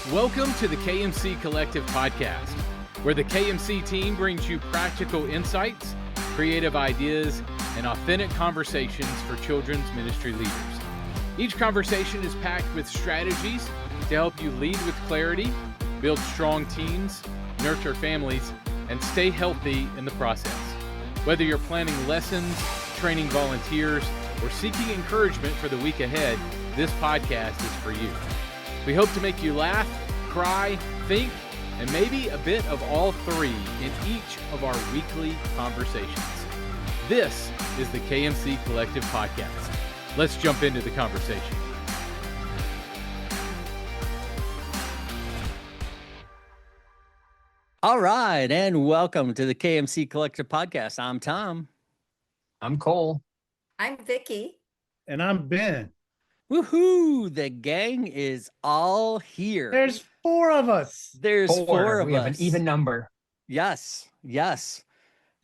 Welcome to the KMC Collective Podcast, where the KMC team brings you practical insights, creative ideas, and authentic conversations for children's ministry leaders. Each conversation is packed with strategies to help you lead with clarity, build strong teams, nurture families, and stay healthy in the process. Whether you're planning lessons, training volunteers, or seeking encouragement for the week ahead, this podcast is for you. We hope to make you laugh, cry, think, and maybe a bit of all three in each of our weekly conversations. This is the KMC Collective Podcast. Let's jump into the conversation. All right, and welcome to the KMC Collective Podcast. I'm Tom. I'm Cole. I'm Vicki. And I'm Ben. Woohoo! The gang is all here. There's four of us. There's four of we us. have an even number. Yes. This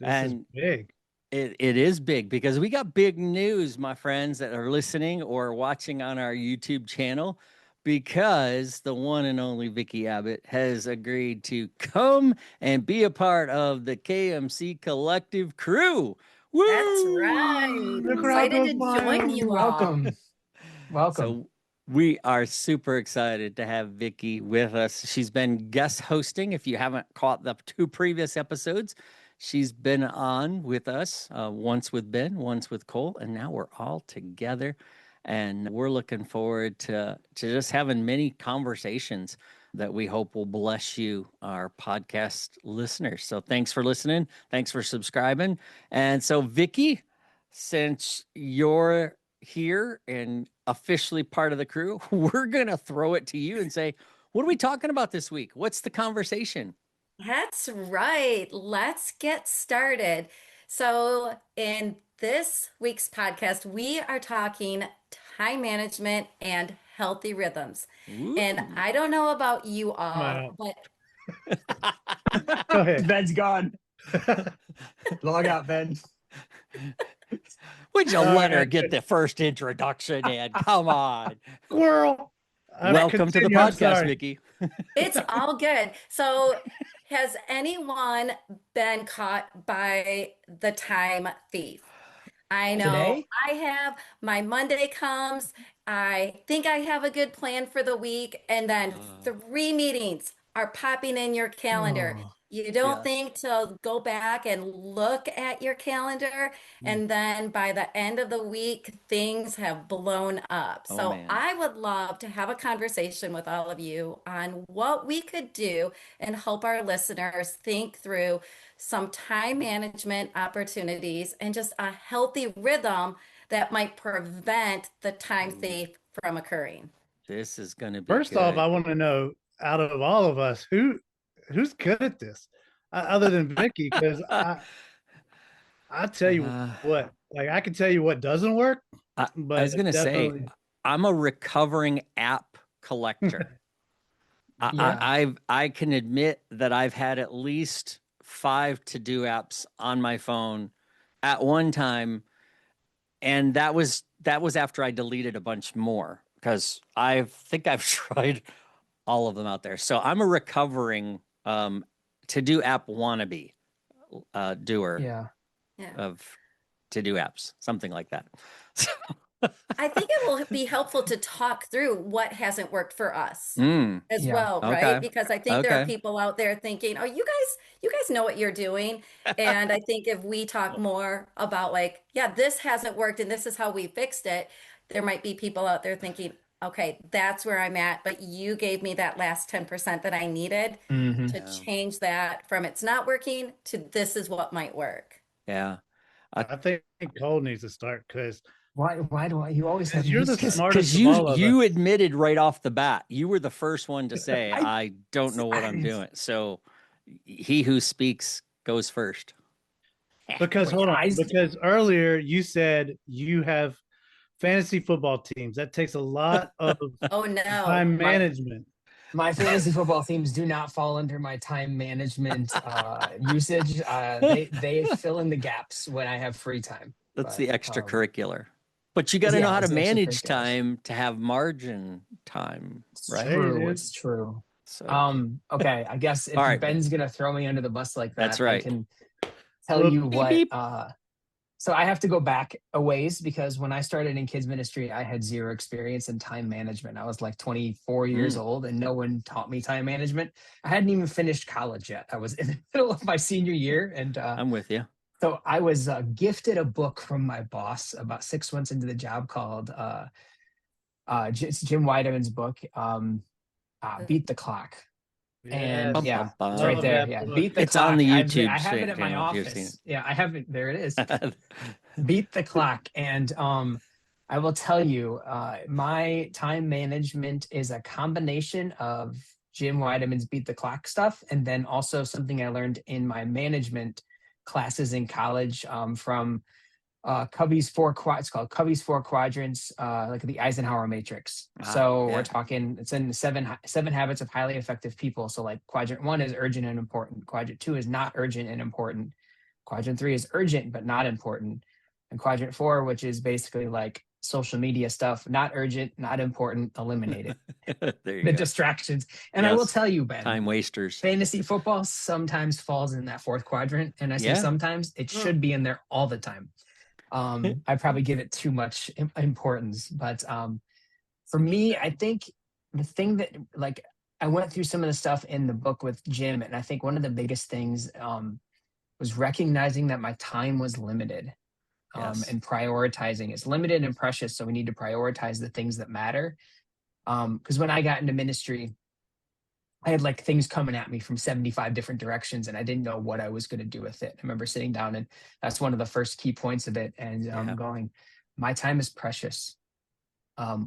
is big. It is big because we got big news, my friends that are listening or watching on our YouTube channel, because the one and only Vicki Abbott has agreed to come and be a part of the KMC Collective crew. Woo! That's right. Excited to join you all. Welcome. So we are super excited to have Vicki with us. She's been guest hosting. If you haven't caught the two previous episodes, she's been on with us, once with Ben, once with Cole, and now we're all together. And we're looking forward to just having many conversations that we hope will bless you, our podcast listeners. So thanks for listening. Thanks for subscribing. And so, Vicki, since you're here and officially part of the crew, we're going to throw it to you and say, what are we talking about this week? What's the conversation? That's right. Let's get started. So in this week's podcast, we are talking time management and healthy rhythms. Ooh. And I don't know about you all, but Go ahead. Ben's gone. Log out, Ben. Would you let her get the first introduction in? Come on. Squirrel. Welcome to the Continue, I'm podcast, sorry. Vicki. it's all good. So has anyone been caught by the time thief? I know Today? I have. My Monday comes. I think I have a good plan for the week. And then 3 meetings are popping in your calendar. You don't Yes. think to go back and look at your calendar. And then by the end of the week, things have blown up. Oh, So man. I would love to have a conversation with all of you on what we could do and help our listeners think through some time management opportunities and just a healthy rhythm that might prevent the time thief from occurring. This is going to be First off, good. I want to know, out of all of us, who's good at this, other than Vicki? Because I tell you what, like I can tell you what doesn't work. But I was going to say, definitely- I'm a recovering app collector. I can admit that I've had at least 5 to-do apps on my phone at one time, and that was after I deleted a bunch more, because I think I've tried all of them out there. So I'm a recovering to-do app wannabe doer Yeah. of to-do apps, something like that. I think it will be helpful to talk through what hasn't worked for us as Yeah. well, Okay. right? Because I think there are Okay. people out there thinking, "Oh, you guys know what you're doing." And I think if we talk more about like, yeah, this hasn't worked and this is how we fixed it, there might be people out there thinking, "Okay, that's where I'm at, but you gave me that last 10% that I needed Mhm. to change that from it's not working to this is what might work." Yeah. I think Cole needs to start because Why do you always have you're the these- smartest Because of all of you us. admitted right off the bat, you were the first one to say, I- I don't know what I'm doing. So he who speaks goes first. Because Well, hold on, guys- because earlier you said you have fantasy football teams. That takes a lot of Oh no. time management. My fantasy football teams do not fall under my time management usage. They fill in the gaps when I have free time. That's But, the extracurricular. But you got to know how to it's actually manage pretty close. time to have margin time, It's right? true. dude. It's true. So, Okay. I guess if All right. Ben's gonna throw me under the bus like that, That's right. I can tell Well, you beep, what. beep. So I have to go back a ways because when I started in kids ministry, I had zero experience in time management. I was like 24 years old and no one taught me time management. I hadn't even finished college yet. I was in the middle of my senior year. And I'm with you. so I was gifted a book from my boss about 6 months into the job called it's Jim Weideman's book, Beat the Clock. And Bum, yeah, bum, it's bum. right there. Love Yeah, that Beat the It's Clock. on the I YouTube have it at my channel if you've seen office. Yeah, I have it. There it is. it. Beat the Clock. And I will tell you, my time management is a combination of Jim Weideman's Beat the Clock stuff, and then also something I learned in my management classes in college from Covey's it's called Covey's four quadrants, like the Eisenhower matrix. So yeah. we're talking, it's in seven habits of highly effective people. So like quadrant 1 is urgent and important. Quadrant 2 is not urgent and important. Quadrant 3 is urgent but not important. And quadrant 4, which is basically like social media stuff, not urgent, not important, eliminate it. There you The go. distractions. And I will Yes. tend you, Ben, Time wasters. fantasy football sometimes falls in that 4th quadrant. And I say Yeah. sometimes, it should be in there all the time. I probably give it too much importance, but for me, I think the thing that, like, I went through some of the stuff in the book with Jim, and I think one of the biggest things was recognizing that my time was limited. Yes. And prioritizing. It's limited and precious, so we need to prioritize the things that matter. Because when I got into ministry, I had like things coming at me from 75 different directions, and I didn't know what I was going to do with it. I remember sitting down, and that's one of the first key points of it, and going, my time is precious.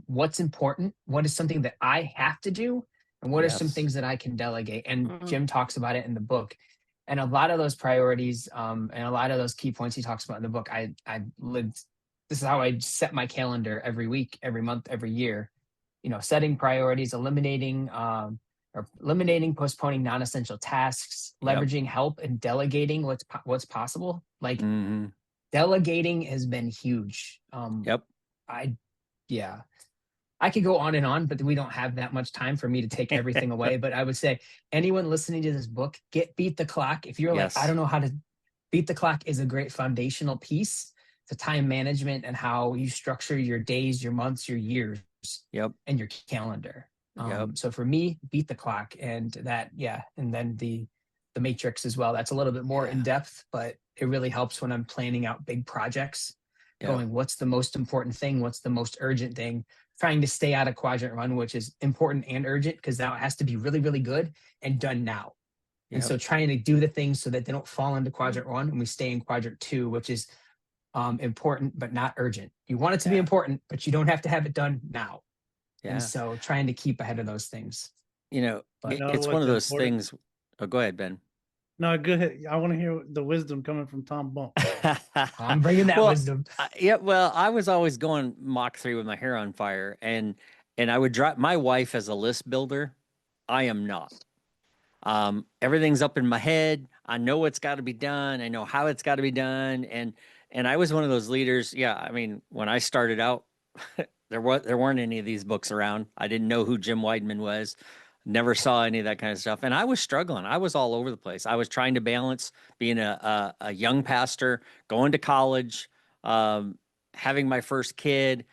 What's important? What is something that I have to do? And what are some Yes. things that I can delegate? And Jim talks about it in the book. And a lot of those priorities and a lot of those key points he talks about in the book, I lived. This is how I set my calendar every week, every month, every year. Setting priorities, eliminating, postponing non-essential tasks, leveraging help, and delegating what's possible. Like delegating has been huge. Yep. I could go on and on, but we don't have that much time for me to take everything away. But I would say anyone listening to this book, Beat the Clock. If you're Yes. like, I don't know how to, Beat the Clock is a great foundational piece to time management and how you structure your days, your months, your years, Yep. and your calendar. Yep. So for me, Beat the Clock, and that, and then the matrix as well. That's a little bit more in depth, but it really helps when I'm planning out big projects. Yep. Going, what's the most important thing? What's the most urgent thing? Trying to stay out of quadrant 1, which is important and urgent, because now it has to be really, really good and done now. And so trying to do the things so that they don't fall into quadrant 1 and we stay in quadrant 2, which is important but not urgent. You want it to be important, but you don't have to have it done now. Yeah. And so trying to keep ahead of those things. It's one of those things. Oh, go ahead, Ben. No, go ahead. I want to hear the wisdom coming from Tom Bump. I'm bringing that wisdom. Well, I was always going Mach 3 with my hair on fire, and I would drive. My wife as a list builder, I am not. Everything's up in my head. I know what's got to be done. I know how it's got to be done, and I was one of those leaders. Yeah, I mean, when I started out, there weren't any of these books around. I didn't know who Jim Weideman was. Never saw any of that kind of stuff. And I was struggling. I was all over the place. I was trying to balance being a young pastor, going to college, having my first kid.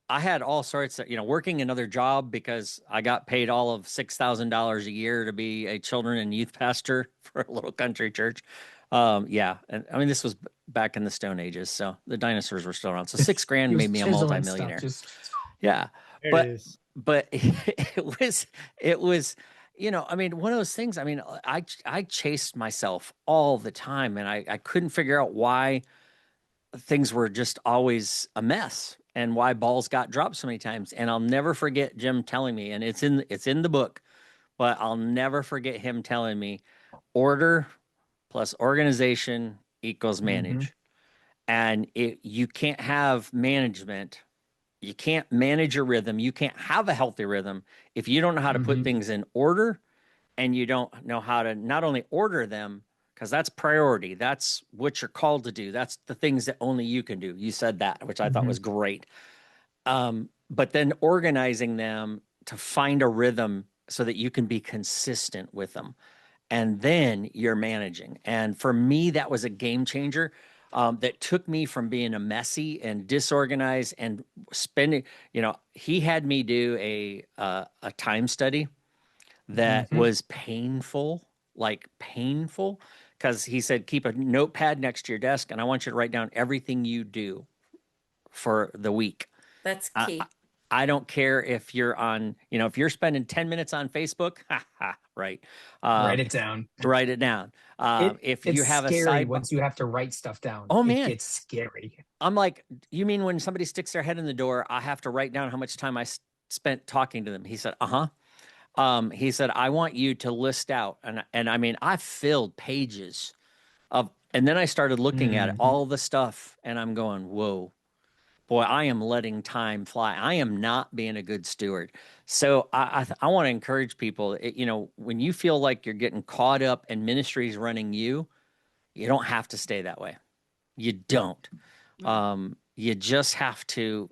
I had all sorts of, working another job because I got paid all of $6,000 a year to be a children and youth pastor for a little country church. And I mean, this was back in the Stone Ages, so the dinosaurs were still around. So $6,000 made me a multimillionaire. Yeah. But it was, I mean, one of those things. I mean, I chased myself all the time, and I couldn't figure out why things were just always a mess and why balls got dropped so many times. And I'll never forget Jim telling me, and it's in the book, but I'll never forget him telling me, order plus organization equals manage. And you can't have management. You can't manage your rhythm. You can't have a healthy rhythm if you don't know how to put things in order, and you don't know how to not only order them, because that's priority. That's what you're called to do. That's the things that only you can do. You said that, which I thought was great. But then organizing them to find a rhythm so that you can be consistent with them. And then you're managing. And for me, that was a game changer. That took me from being a messy and disorganized and spending, he had me do a time study that was painful, because he said, keep a notepad next to your desk and I want you to write down everything you do for the week. That's key. I don't care if you're on, if you're spending 10 minutes on Facebook, right. Write it down. Write it down. If you have scary a side, once you have to write stuff down. Oh man, it gets scary. I'm like, you mean when somebody sticks their head in the door, I have to write down how much time I spent talking to them? He said, he said, I want you to list out, and I mean, I filled pages and then I started looking at all the stuff, and I'm going, whoa. Boy, I am letting time fly. I am not being a good steward. So I want to encourage people, when you feel like you're getting caught up and ministry is running you, you don't have to stay that way. You don't. You just have to,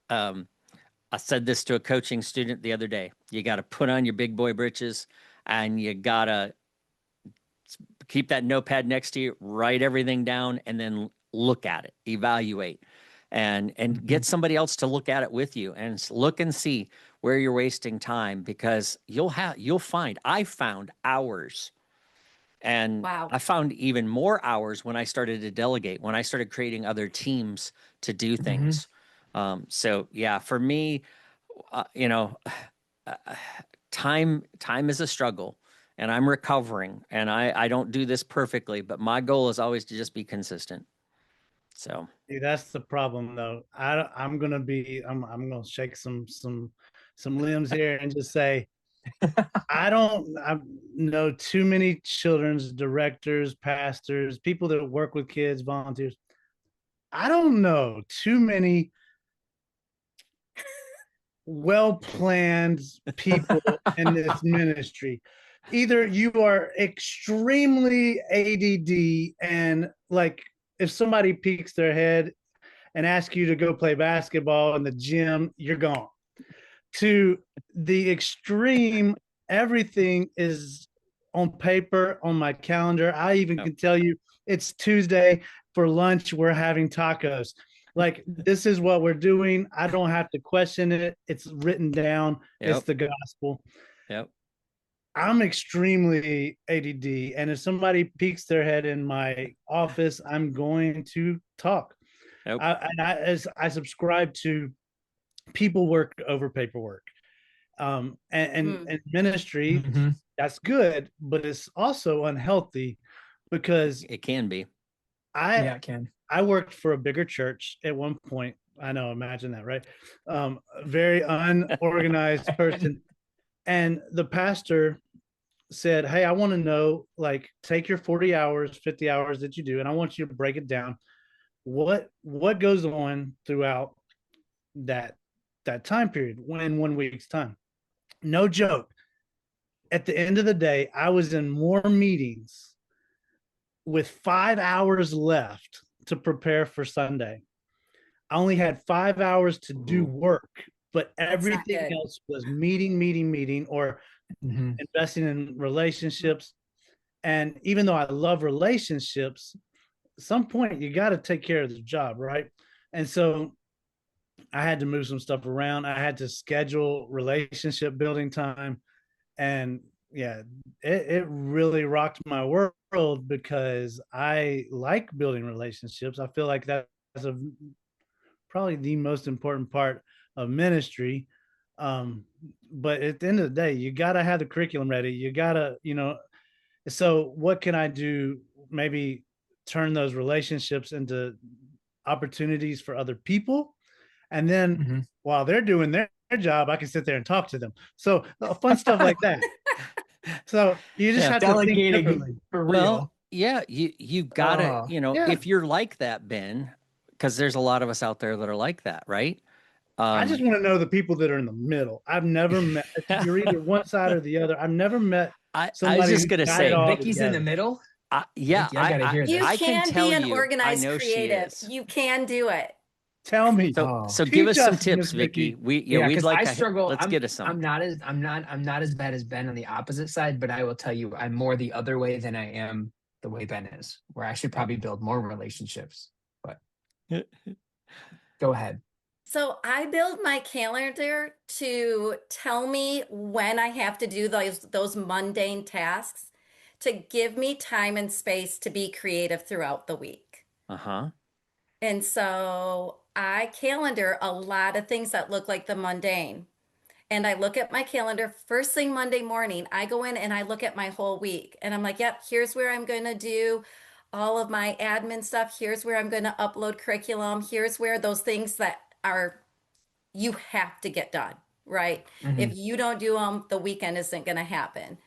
I said this to a coaching student the other day. You got to put on your big boy britches and you got to keep that notepad next to you, write everything down, and then look at it, evaluate. And get somebody else to look at it with you and look and see where you're wasting time, because you'll find, I found hours, and Wow. I found even more hours when I started to delegate, when I started creating other teams to do things. So yeah, for me, time is a struggle, and I'm recovering, and I don't do this perfectly, but my goal is always to just be consistent. So see, that's the problem, though. I'm gonna shake some limbs here and just say, I know too many children's directors, pastors, people that work with kids, volunteers. I don't know too many well-planned people in this ministry. Either you are extremely ADD and like, if somebody peeks their head and asks you to go play basketball in the gym, you're gone. To the extreme, everything is on paper, on my calendar. I even can tell you it's Tuesday for lunch. We're having tacos. Like, this is what we're doing. I don't have to question it. It's written down. It's the gospel. Yep. I'm extremely ADD, and if somebody peeks their head in my office, I'm going to talk. Yep. I subscribe to people work over paperwork, and ministry. That's good, but it's also unhealthy, because it can be. It can. I worked for a bigger church at one point. I know, imagine that, right? Very unorganized person. And the pastor said, hey, I want to know, like, take your 40 hours, 50 hours that you do, and I want you to break it down. What goes on throughout that time period, in 1 week's time? No joke. At the end of the day, I was in more meetings with 5 hours left to prepare for Sunday. I only had 5 hours to do work, but everything else was meeting, or investing in relationships. And even though I love relationships, at some point you got to take care of the job, right? And so I had to move some stuff around. I had to schedule relationship building time. And yeah, it really rocked my world, because I like building relationships. I feel like that's probably the most important part of ministry. But at the end of the day, you got to have the curriculum ready. You got to, so what can I do? Maybe turn those relationships into opportunities for other people. And then while they're doing their job, I can sit there and talk to them. So fun stuff like that. So you just have to think differently. For real. Well, yeah, you gotta, if you're like that, Ben, because there's a lot of us out there that are like that, right? I just want to know the people that are in the middle. I've never met. You're either one side or the other. I've never met. I was just gonna say, Vicki's in the middle. Yeah, Vicki, I gotta hear You this. I can can tell be an you, I organized know she creative. is. You can do it. Tell me. Oh. So give Teach us some us, tips, Miss Vicki. Vicky. Yeah, We'd because like I to, struggle. let's get us some. I'm not as bad as Ben on the opposite side, but I will tell you, I'm more the other way than I am the way Ben is, where I should probably build more relationships. But go ahead. So I build my calendar to tell me when I have to do those mundane tasks to give me time and space to be creative throughout the week. Uh-huh. And so I calendar a lot of things that look like the mundane. And I look at my calendar first thing Monday morning. I go in and I look at my whole week. And I'm like, yep, here's where I'm going to do all of my admin stuff. Here's where I'm going to upload curriculum. Here's where those things that are you have to get done, right? If you don't do them, the weekend isn't going to happen.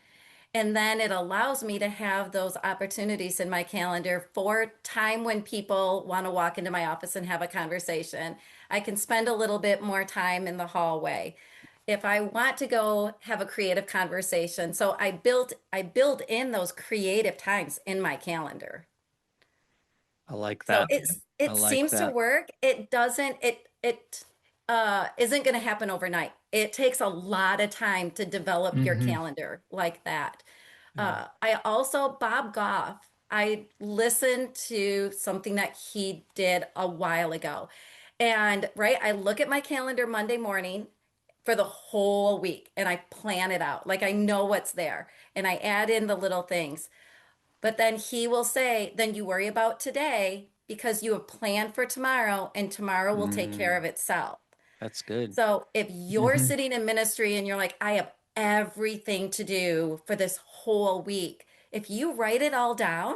And then it allows me to have those opportunities in my calendar for time when people want to walk into my office and have a conversation. I can spend a little bit more time in the hallway. If I want to go have a creative conversation, so I build in those creative times in my calendar. I like So that. it I like seems to that. work. It doesn't, it isn't going to happen overnight. It takes a lot of time to develop your calendar like that. I also, Bob Goff, I listened to something that he did a while ago. And right, I look at my calendar Monday morning for the whole week and I plan it out. Like I know what's there and I add in the little things. But then he will say, then you worry about today because you have planned for tomorrow and tomorrow will take care of itself. That's good. So if you're sitting in ministry and you're like, I have everything to do for this whole week, if you write it all down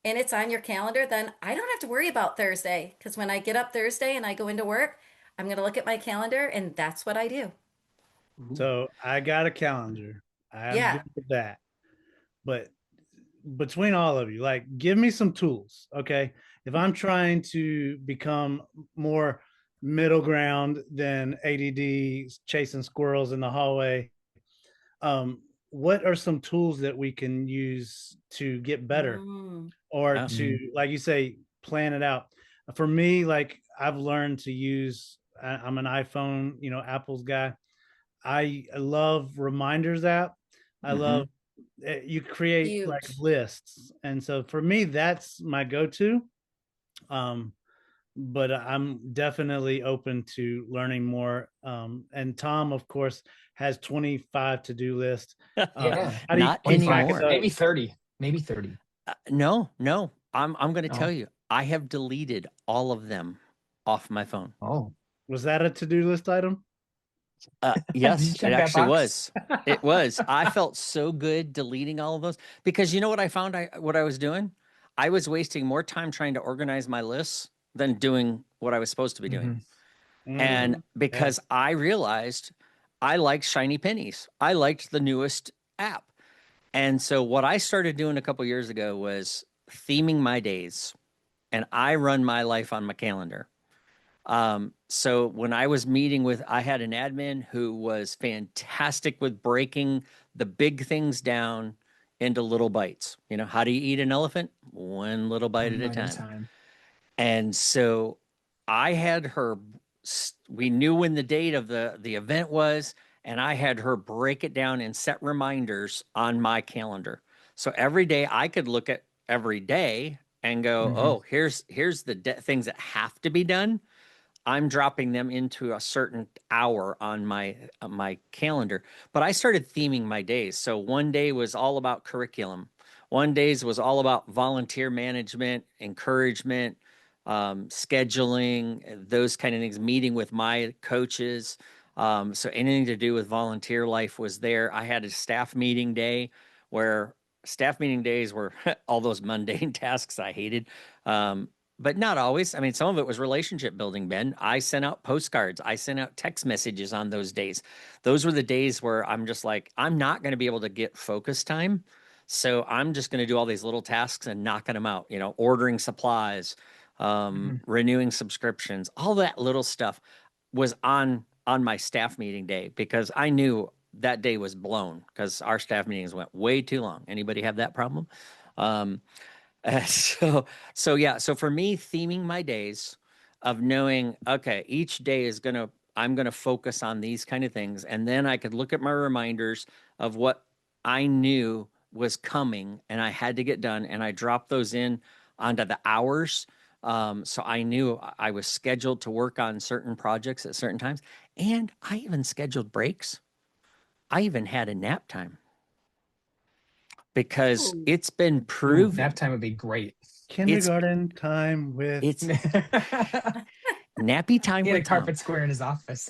and it's on your calendar, then I don't have to worry about Thursday because when I get up Thursday and I go into work, I'm going to look at my calendar and that's what I do. So I got a calendar. I'm Yeah. good with that. But between all of you, like, give me some tools, okay? If I'm trying to become more middle ground than ADD chasing squirrels in the hallway, what are some tools that we can use to get better or to, like you say, plan it out? For me, like I've learned to use, I'm an iPhone, Apple's guy. I love reminders app. I love you create like Huge. lists. And so for me, that's my go-to. But I'm definitely open to learning more. And Tom, of course, has 25 to-do lists. Yeah. How do you Not keep track of anymore. those? Maybe 30. Maybe 30. No. I'm going to No. tell you, I have deleted all of them off my phone. Oh. Was that a to-do list item? Yes, you it check that actually box? was. It was. I felt so good deleting all of those because you know what I found what I was doing? I was wasting more time trying to organize my lists than doing what I was supposed to be doing. And because I realized I liked shiny pennies. I liked the newest app. And so what I started doing a couple years ago was theming my days. And I run my life on my calendar. So when I was meeting I had an admin who was fantastic with breaking the big things down into little bites. How do you eat an elephant? One little bite at a time. And so I had her, we knew when the date of the event was, and I had her break it down and set reminders on my calendar. So every day I could look at every day and go, oh, here's the things that have to be done. I'm dropping them into a certain hour on my calendar. But I started theming my days. So one day was all about curriculum. One days was all about volunteer management, encouragement, scheduling, those kind of things, meeting with my coaches. So anything to do with volunteer life was there. I had a staff meeting day where staff meeting days were all those mundane tasks I hated. But not always. I mean, some of it was relationship building, Ben. I sent out postcards. I sent out text messages on those days. Those were the days where I'm just like, I'm not going to be able to get focus time. So I'm just going to do all these little tasks and knocking them out, ordering supplies, renewing subscriptions, all that little stuff was on my staff meeting day because I knew that day was blown because our staff meetings went way too long. Anybody have that problem? So yeah. So for me, theming my days of knowing, okay, each day I'm gonna focus on these kind of things, and then I could look at my reminders of what I knew was coming and I had to get done, and I dropped those in onto the hours. So I knew I was scheduled to work on certain projects at certain times, and I even scheduled breaks. I even had a nap time because Ooh. it's been Ooh, proven. nap time would be great. Kindergarten time with It's He nappy time had a with Tom. carpet square in his office.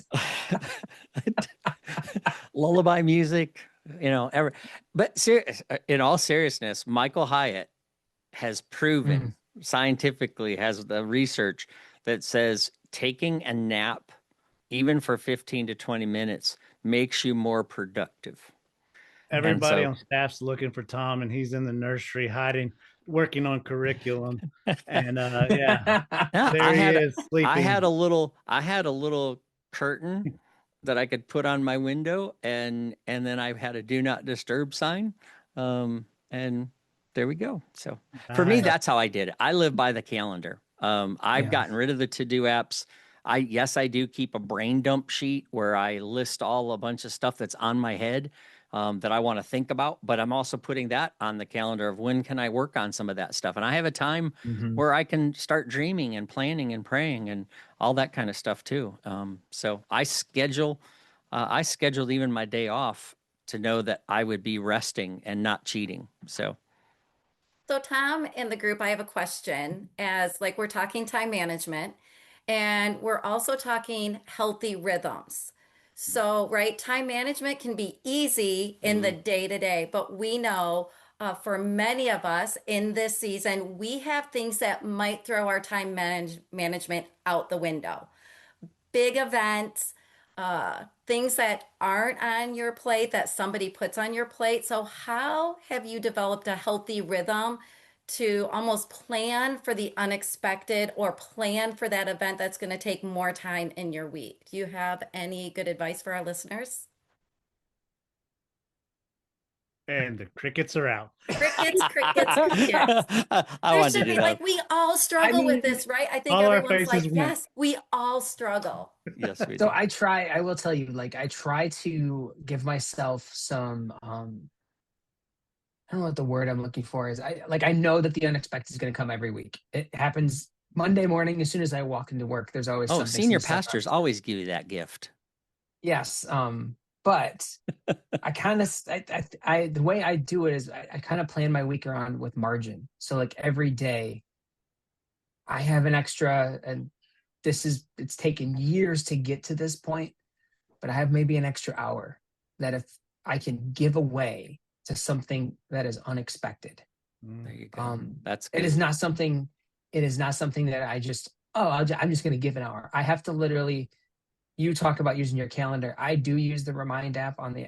Lullaby music, but in all seriousness, Michael Hyatt has proven scientifically, has the research that says taking a nap, even for 15 to 20 minutes, makes you more productive. everybody so- on staff's looking for Tom, and he's in the nursery hiding, working on curriculum. And yeah, Yeah, there he is sleeping. I had a little curtain that I could put on my window, and then I had a do not disturb sign. And there we go. So for me, Nice. that's how I did it. I live by the calendar. I've Yeah. gotten rid of the to-do apps. I do keep a brain dump sheet where I list a bunch of stuff that's on my head that I want to think about, but I'm also putting that on the calendar of when can I work on some of that stuff. And I have a time where I can start dreaming and planning and praying and all that kind of stuff too. So I scheduled even my day off to know that I would be resting and not cheating. So Tom, in the group, I have a question as like we're talking time management and we're also talking healthy rhythms. So, right, time management can be easy in the day to day, but we know for many of us in this season, we have things that might throw our time management out the window. Big events, things that aren't on your plate that somebody puts on your plate. So, how have you developed a healthy rhythm to almost plan for the unexpected or plan for that event that's going to take more time in your week? Do you have any good advice for our listeners? And the crickets are out. Crickets, crickets, crickets. I There wanted should to be know. like we all struggle with mean, this, right? I think all our everyone's like, faces went. yes, we all struggle. Yes, we So do. I will tell you, like, I try to give myself some, I don't know what the word I'm looking for is. I know that the unexpected is going to come every week. It happens Monday morning. As soon as I walk into work, there's always Oh, something. senior some stuff pastors up. always give you that gift. Yes. But I kind of, the way I do it is I kind of plan my week around with margin. So like every day I have an extra, and it's taken years to get to this point, but I have maybe an extra hour that if I can give away to something that is unexpected. There you go. That's good. It is not something that I just, I'm just going to give an hour. I have to literally, you talk about using your calendar. I do use the Remind app on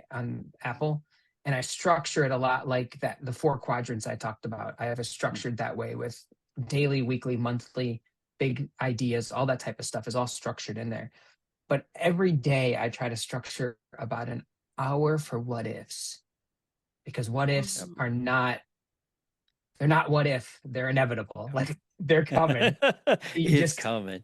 Apple, and I structure it a lot like that. The 4 quadrants I talked about, I have it structured that way with daily, weekly, monthly, big ideas, all that type of stuff is all structured in there. But every day I try to structure about an hour for what ifs, because what ifs are not, they're not what if, they're inevitable. Like they're coming. It's coming.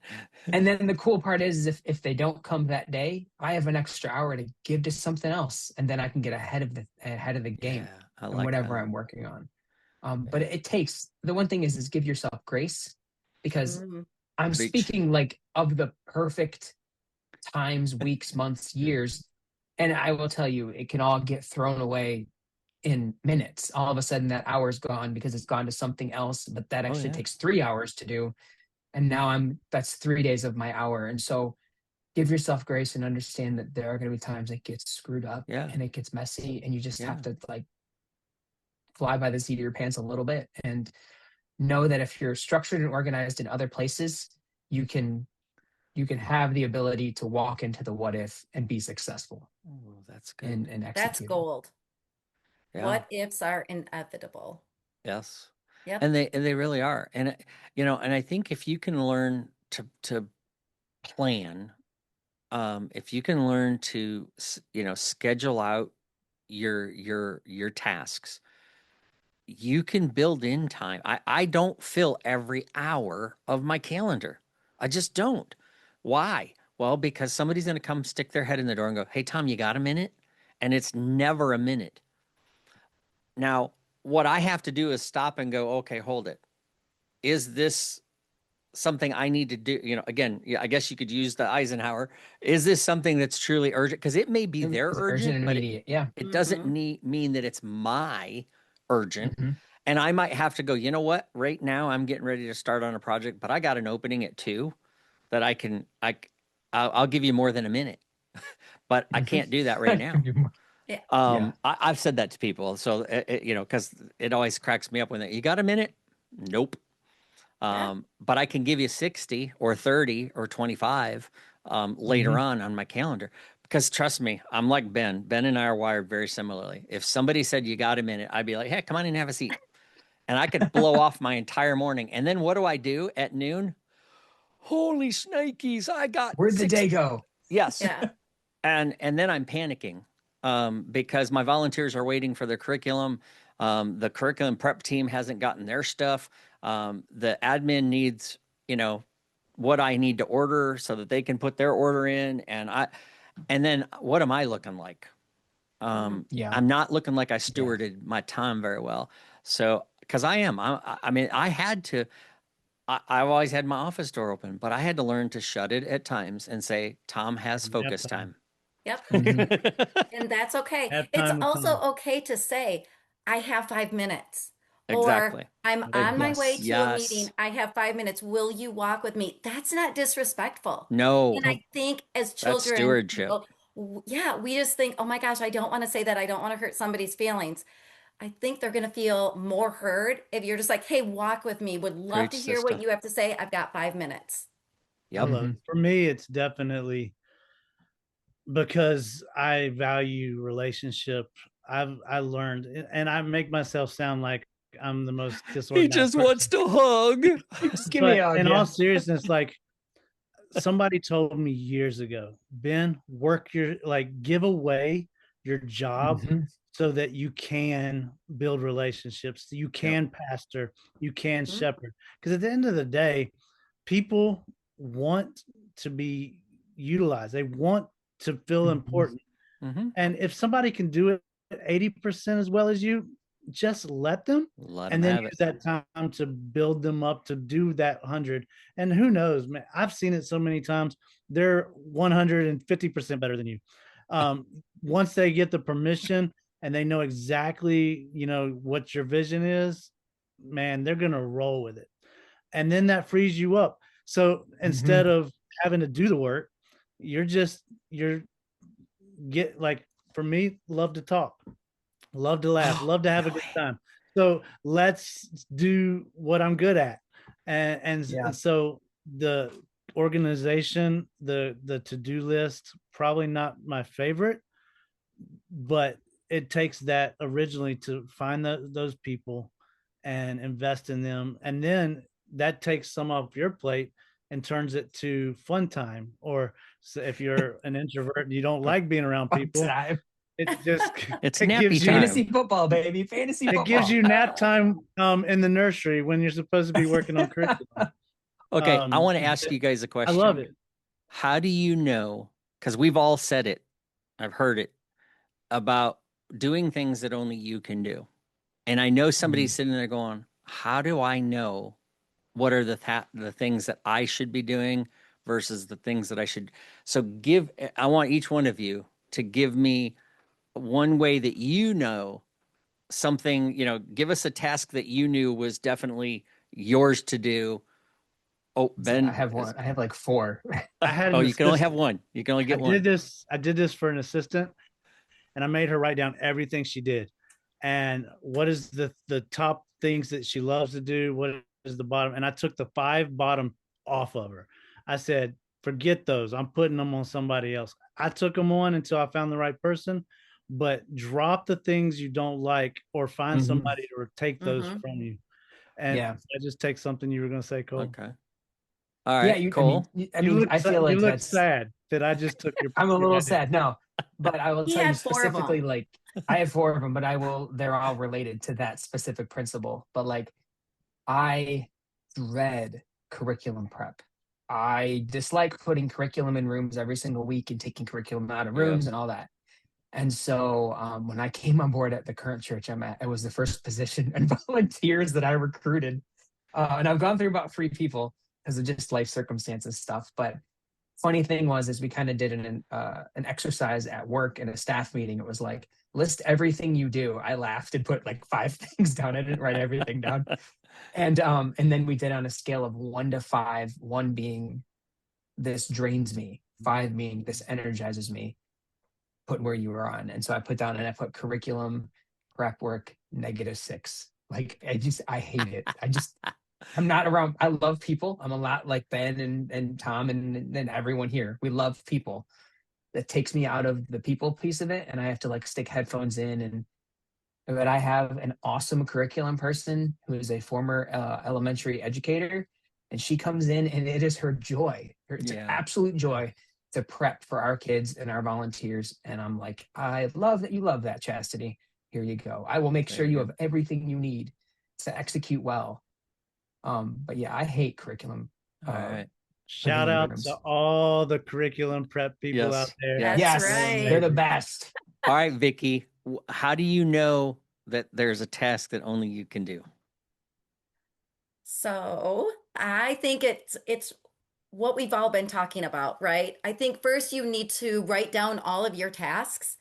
And then the cool part is if they don't come that day, I have an extra hour to give to something else, and then I can get ahead of the game I and like whatever that. I'm working on. But it takes, the one thing is give yourself grace, because I'm Preach. speaking like of the perfect times, weeks, months, years, and I will tell you, it can all get thrown away in minutes. All of a sudden that hour's gone because it's gone to something else, but that actually takes 3 hours to do. And now that's 3 days of my hour. And so give yourself grace and understand that there are going to be times it gets screwed up and it gets messy, and you just have to like fly by the seat of your pants a little bit, and know that if you're structured and organized in other places, you can have the ability to walk into the what if and be successful. Oh, that's good. And execute. That's gold. Yeah. What ifs are inevitable. Yes. Yep. And they really are. And and I think if you can learn to plan, if you can learn to schedule out your tasks, you can build in time. I don't fill every hour of my calendar. I just don't. Why? Well, because somebody's going to come stick their head in the door and go, hey, Tom, you got a minute? And it's never a minute. Now, what I have to do is stop and go, okay, hold it. Is this something I need to do? You know, again, I guess you could use the Eisenhower. Is this something that's truly urgent? Because it may be their urgent, and but immediate. Yeah. it doesn't mean that it's my urgent. Mhm. And I might have to go, you know what? Right now I'm getting ready to start on a project, but I got an opening at 2 that I'll give you more than a minute, but I can't do that right now. Yeah. I've said that to people. So, you know, because it always cracks me up when you got a minute? Nope. But I can give you 60 or 30 or 25 later on my calendar. Because trust me, I'm like Ben. Ben and I are wired very similarly. If somebody said you got a minute, I'd be like, hey, come on in and have a seat. And I could blow off my entire morning. And then what do I do at noon? Holy snakies, I got Where'd the day go? Yes. Yeah. And then I'm panicking because my volunteers are waiting for their curriculum. The curriculum prep team hasn't gotten their stuff. The admin needs, you know, what I need to order so that they can put their order in. And then what am I looking like? I'm not looking like I stewarded my time very well. So, because I mean, I've always had my office door open, but I had to learn to shut it at times and say, Tom has focus time. Yep. Mhm. And that's okay. Have It's time with also time. okay to say, I have 5 minutes. Exactly. Or I'm on my way to a Yes. meeting. I have 5 minutes. Will you walk with me? That's not disrespectful. No, And I think as that's children, stewardship. yeah, we just think, oh my gosh, I don't want to say that. I don't want to hurt somebody's feelings. I think they're going to feel more heard if you're just like, hey, walk with me. Would love to Preach, hear what sister. you have to say. I've got 5 minutes. I Yep. love it. For me, it's definitely because I value relationship. I learned, and I make myself sound like I'm the most He disorganized just person. wants to hug. Just give me a hug, in yeah. all seriousness, like somebody told me years ago, Ben, give away your job Mhm. so that you can build relationships, you can pastor, you can Mhm. shepherd. Because at the end of the day, people want to be utilized. They want to feel Mhm. important. Mhm. And if somebody can do it 80% as well as you, just let them, Let and him then have use it. that time to build them up to do that 100. And who knows, man, I've seen it so many times. They're 150% better than you. Once they get the permission and they know exactly, you know, what your vision is, man, they're going to roll with it. And then that frees you up. So instead of having to do the work, you're like, for me, love to talk, love to laugh, love to have a good time. So let's do what I'm good at. And so the organization, the to-do list, probably not my favorite, but it takes that originally to find those people and invest in them. And then that takes some off your plate and turns it to fun time. Or so if you're an introvert and you don't like being around people, it just It's it nappy gives you time. Fantasy football, baby. Fantasy football. it gives you nap time in the nursery when you're supposed to be working on curriculum. Okay, I want to ask you guys a I question. love it. How do you know? Because we've all said it, I've heard it, about doing things that only you can do. And I know somebody's sitting there going, how do I know what are the things that I should be doing versus the things that I should? So I want each one of you to give me one way that you know something, you know, give us a task that you knew was definitely yours to do. Oh, Ben. I have one. I have like 4. I had Oh, an you can only have assistant. one. You can only get I one. did this for an assistant, and I made her write down everything she did, and what is the top things that she loves to do, what is the bottom, and I took the 5 bottom off of her. I said, forget those, I'm putting them on somebody else. I took them on until I found the right person, but drop the things you don't like, or find somebody to take those from you. And I just take something you were going to say, Cole. Okay. All right, Yeah, Cole. I feel like you look that's sad that I just took your. I'm a little sad. No, But I will He tell you had 4 of specifically, them. like I have 4 of them, but they're all related to that specific principle. But like I dread curriculum prep. I dislike putting curriculum in rooms every single week and taking curriculum out of Yep. rooms and all that. And so when I came on board at the current church I'm at, it was the first position and volunteers that I recruited. And I've gone through about 3 people because of just life circumstances stuff. But funny thing was, is we kind of did an exercise at work in a staff meeting. It was like, list everything you do. I laughed and put like 5 things down. I didn't write everything down. And then we did on a scale of 1 to 5, 1 being this drains me, 5 being this energizes me, put where you were on. And so I put down, and I put curriculum, prep work, -6. Like, I hate it. I'm not around. I love people. I'm a lot like Ben and Tom and everyone here. We love people. That takes me out of the people piece of it. And I have to like stick headphones in, but I have an awesome curriculum person who is a former elementary educator, and she comes in and it is her joy. It's an absolute joy to prep for our kids and our volunteers. And I'm like, I love that you love that, Chastity. Here you go. I will make sure you have everything you need to execute well. But yeah, I hate curriculum. All right. Shout out to all the curriculum prep people out there. That's right. They're the best. All right, Vicki, how do you know that there's a task that only you can do? So I think it's what we've all been talking about, right? I think first you need to write down all of your tasks,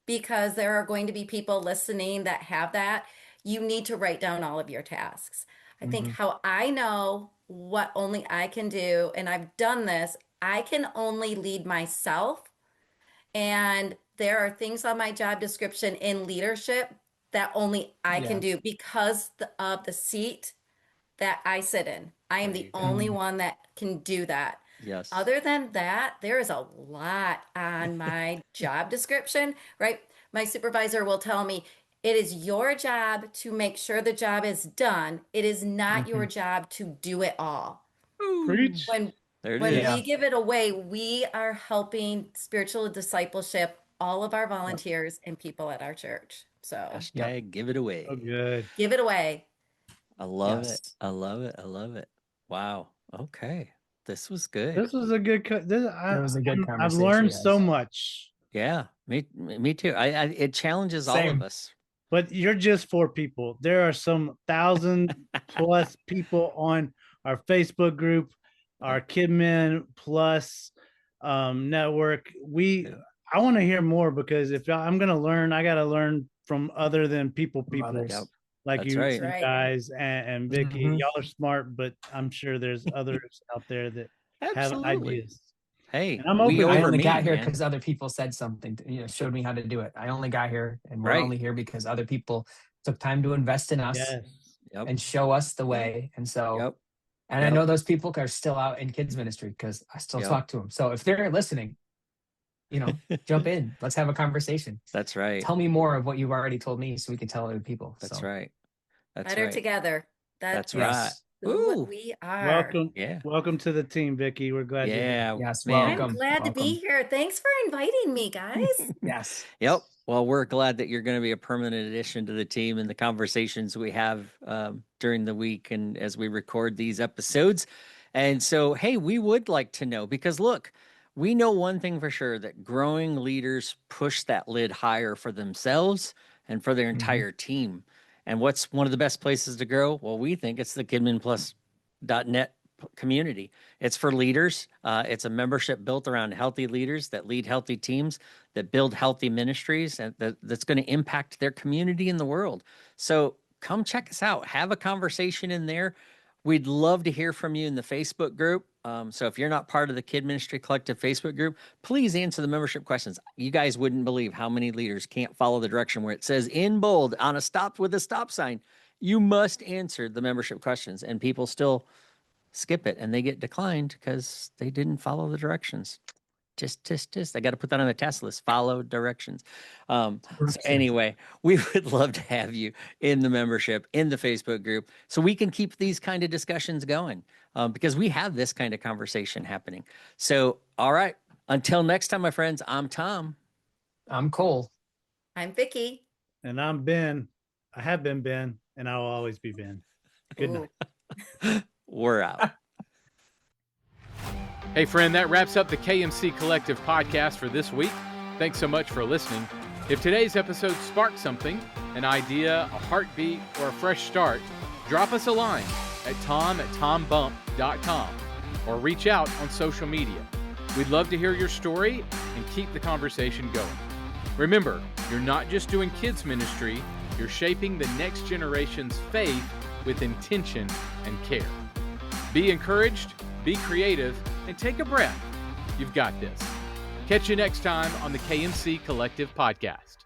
because there are going to be people listening that have that. You need to write down all of your tasks. I think how I know what only I can do, and I've done this, I can only lead myself. And there are things on my job description in leadership that only I can do because of the seat that I sit in. I am the only one that can do that. Yes. Other than that, there is a lot on my job description, right? My supervisor will tell me, it is your job to make sure the job is done. It is not your job to do it all. Preach. When we give it away, we are helping spiritual discipleship all of our volunteers and people at our church. So hashtag give it away. Oh, good. Give it away. I love it. I love it. I love it. Wow. Okay. This was good. This was a good. It was a good conversation. I've learned so much. Yeah, me too. It challenges all of us. But you're just 4 people. There are some 1,000+ people on our Facebook group, our KidMin Plus network. I want to hear more, because if I'm going to learn, I got to learn from other than people. Like That's you, right. guys and Vicki. Y'all are smart, but I'm sure there's others out there that have ideas. Hey, and I'm open. I only got here because other people said something, showed me how to do it. I only got here, and we're only here because other people took time to invest in us and show us the way. And so, and I know those people are still out in kids ministry because I still talk to them. So if they're listening, jump in. Let's have a conversation. That's right. Tell me more of what you've already told me so we can tell other people. That's right. That's better right. together. That's right. What we are. Welcome. Welcome to the team, Vicki. We're glad you're here. Yes, welcome. I'm glad to be here. Thanks for inviting me, guys. Yes. Yep. Well, we're glad that you're going to be a permanent addition to the team and the conversations we have during the week and as we record these episodes. And so, hey, we would like to know, because look, we know one thing for sure, that growing leaders push that lid higher for themselves and for their entire team. And what's one of the best places to grow? Well, we think it's the KidminPlus.net community. It's for leaders. It's a membership built around healthy leaders that lead healthy teams, that build healthy ministries, and that's going to impact their community and the world. So come check us out. Have a conversation in there. We'd love to hear from you in the Facebook group. So if you're not part of the Kid Ministry Collective Facebook group, please answer the membership questions. You guys wouldn't believe how many leaders can't follow the direction where it says in bold on a stop with a stop sign, you must answer the membership questions, and people still skip it and they get declined because they didn't follow the directions. I got to put that on the task list. Follow directions. So anyway, we would love to have you in the membership, in the Facebook group, so we can keep these kind of discussions going, because we have this kind of conversation happening. So, all right. Until next time, my friends, I'm Tom. I'm Cole. I'm Vicki. And I'm Ben. I have been Ben, and I will always be Ben. Good night. We're out. Hey, friend, that wraps up the KMC Collective Podcast for this week. Thanks so much for listening. If today's episode sparked something, an idea, a heartbeat, or a fresh start, drop us a line at tom@tombump.com or reach out on social media. We'd love to hear your story and keep the conversation going. Remember, you're not just doing kids ministry, you're shaping the next generation's faith with intention and care. Be encouraged, be creative, and take a breath. You've got this. Catch you next time on the KMC Collective Podcast.